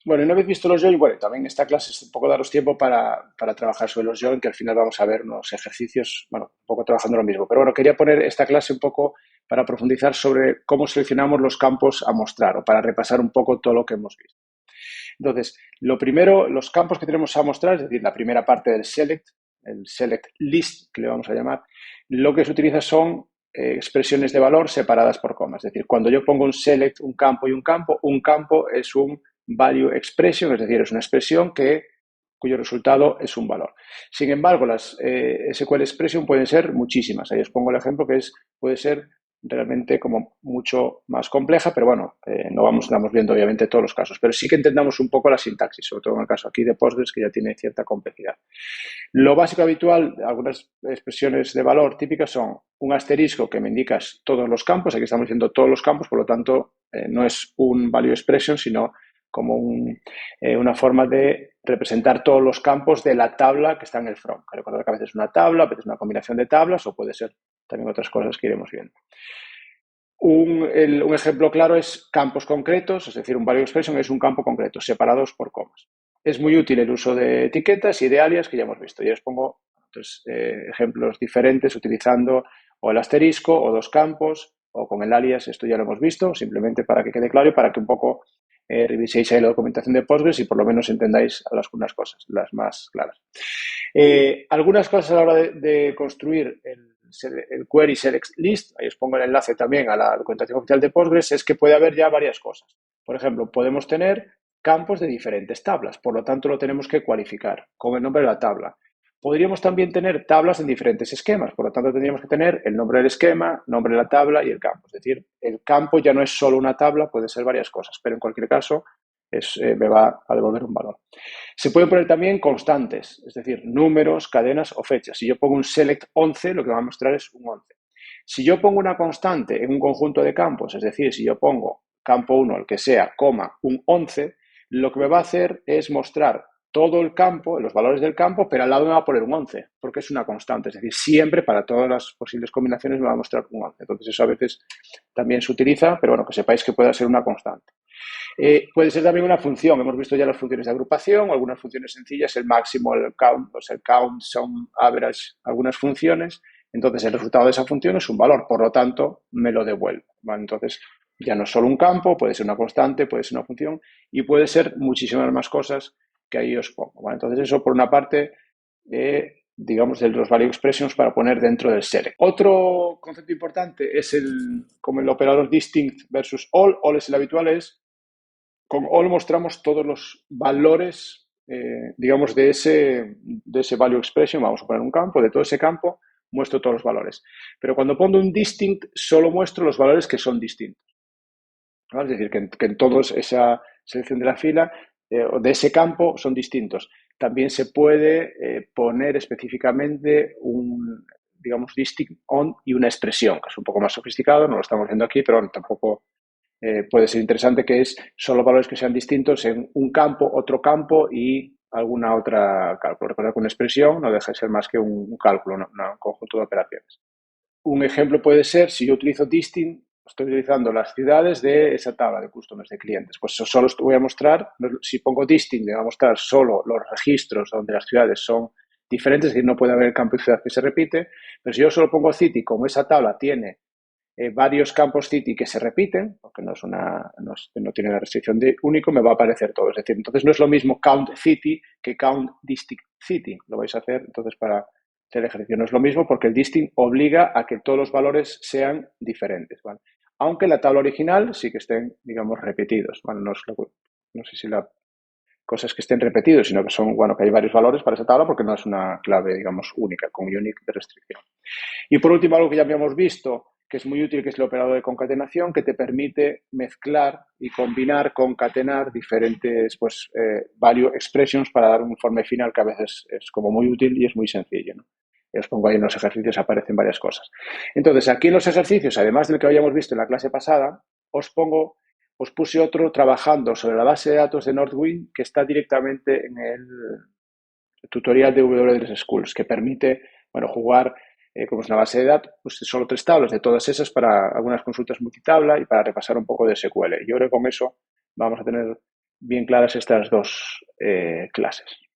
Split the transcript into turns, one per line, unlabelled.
Bueno, una vez visto los join, bueno, también esta clase es un poco daros tiempo para trabajar sobre los join, que al final vamos a ver unos ejercicios, bueno, un poco trabajando lo mismo. Pero bueno, quería poner esta clase un poco para profundizar sobre cómo seleccionamos los campos a mostrar o para repasar un poco todo lo que hemos visto. Entonces, lo primero, los campos que tenemos a mostrar, es decir, la primera parte del select, el select list, que le vamos a llamar, lo que se utiliza son expresiones de valor separadas por comas. Es decir, cuando yo pongo un select, un campo es un value expression, es decir, es una expresión cuyo resultado es un valor. Sin embargo, las SQL expression pueden ser muchísimas. Ahí os pongo el ejemplo que puede ser realmente como mucho más compleja, pero bueno, no estamos viendo obviamente todos los casos, pero sí que entendamos un poco la sintaxis, sobre todo en el caso aquí de Postgres, que ya tiene cierta complejidad. Lo básico habitual, algunas expresiones de valor típicas son un asterisco que me indica todos los campos, aquí estamos diciendo todos los campos, por lo tanto no es un value expression, sino como una forma de representar todos los campos de la tabla que está en el front. Recordar que a veces es una tabla, a veces una combinación de tablas o puede ser también otras cosas que iremos viendo. Un ejemplo claro es campos concretos, es decir, un value expression es un campo concreto, separados por comas. Es muy útil el uso de etiquetas y de alias que ya hemos visto. Ya os pongo ejemplos diferentes utilizando o el asterisco o dos campos o con el alias, esto ya lo hemos visto, simplemente para que quede claro y para que un poco reviséis ahí la documentación de Postgres y por lo menos entendáis algunas cosas, las más claras. Algunas cosas a la hora de construir el query select list, ahí os pongo el enlace también a la documentación oficial de Postgres, es que puede haber ya varias cosas. Por ejemplo, podemos tener campos de diferentes tablas, por lo tanto lo tenemos que cualificar con el nombre de la tabla. Podríamos también tener tablas en diferentes esquemas, por lo tanto tendríamos que tener el nombre del esquema, nombre de la tabla y el campo. Es decir, el campo ya no es solo una tabla, puede ser varias cosas, pero en cualquier caso me va a devolver un valor. Se pueden poner también constantes, es decir, números, cadenas o fechas. Si yo pongo un select 11, lo que va a mostrar es un 11. Si yo pongo una constante en un conjunto de campos, es decir, si yo pongo campo 1, el que sea, coma, un 11, lo que me va a hacer es mostrar todo el campo, los valores del campo, pero al lado me va a poner un 11, porque es una constante. Es decir, siempre para todas las posibles combinaciones me va a mostrar un 11. Entonces eso a veces también se utiliza, pero bueno, que sepáis que puede ser una constante. Puede ser también una función. Hemos visto ya las funciones de agrupación, algunas funciones sencillas, el máximo, el count, el count, sum, average, algunas funciones. Entonces, el resultado de esa función es un valor, por lo tanto, me lo devuelve. ¿Vale? Entonces, ya no es solo un campo, puede ser una constante, puede ser una función y puede ser muchísimas más cosas que ahí os pongo. ¿Vale? Entonces, eso por una parte, digamos, de los value expressions para poner dentro del select. Otro concepto importante es como el operador distinct versus all. All es el habitual, con all mostramos todos los valores, digamos, de ese value expression. Vamos a poner un campo, de todo ese campo muestro todos los valores. Pero cuando pongo un distinct, solo muestro los valores que son distintos. ¿Vale? Es decir, que en todos esa selección de la fila o de ese campo son distintos. También se puede poner específicamente digamos, distinct on y una expresión, que es un poco más sofisticado, no lo estamos viendo aquí, pero tampoco puede ser interesante, que es solo valores que sean distintos en un campo, otro campo y alguna otra cálculo. Recordad que una expresión no deja de ser más que un cálculo, un conjunto de operaciones. Un ejemplo puede ser, si yo utilizo distinct, estoy utilizando las ciudades de esa tabla de customers, de clientes. Pues solo voy a mostrar, si pongo distinct, me va a mostrar solo los registros donde las ciudades son diferentes, es decir, no puede haber el campo de ciudad que se repite, pero si yo solo pongo city, como esa tabla tiene varios campos city que se repiten, porque no tiene la restricción de único, me va a aparecer todo. Es decir, entonces no es lo mismo count city que count distinct city. Lo vais a hacer entonces para hacer el ejercicio. No es lo mismo porque el distinct obliga a que todos los valores sean diferentes, ¿vale? Aunque la tabla original sí que estén, digamos, repetidos. Bueno, no sé si la cosa es que estén repetidos, sino que son, bueno, que hay varios valores para esa tabla porque no es una clave, digamos, única, con unique de restricción. Y por último, algo que ya habíamos visto, que es muy útil, que es el operador de concatenación, que te permite mezclar y combinar, concatenar diferentes value expressions para dar un informe final que a veces es como muy útil y es muy sencillo, ¿no? Os pongo ahí en los ejercicios, aparecen varias cosas. Entonces, aquí en los ejercicios, además del que habíamos visto en la clase pasada, os puse otro trabajando sobre la base de datos de Northwind que está directamente en el tutorial de W3 Schools, que permite, bueno, jugar como es una base de datos, pues solo 3 tablas de todas esas para algunas consultas multitabla y para repasar un poco de SQL. Yo creo que con eso vamos a tener bien claras estas dos clases.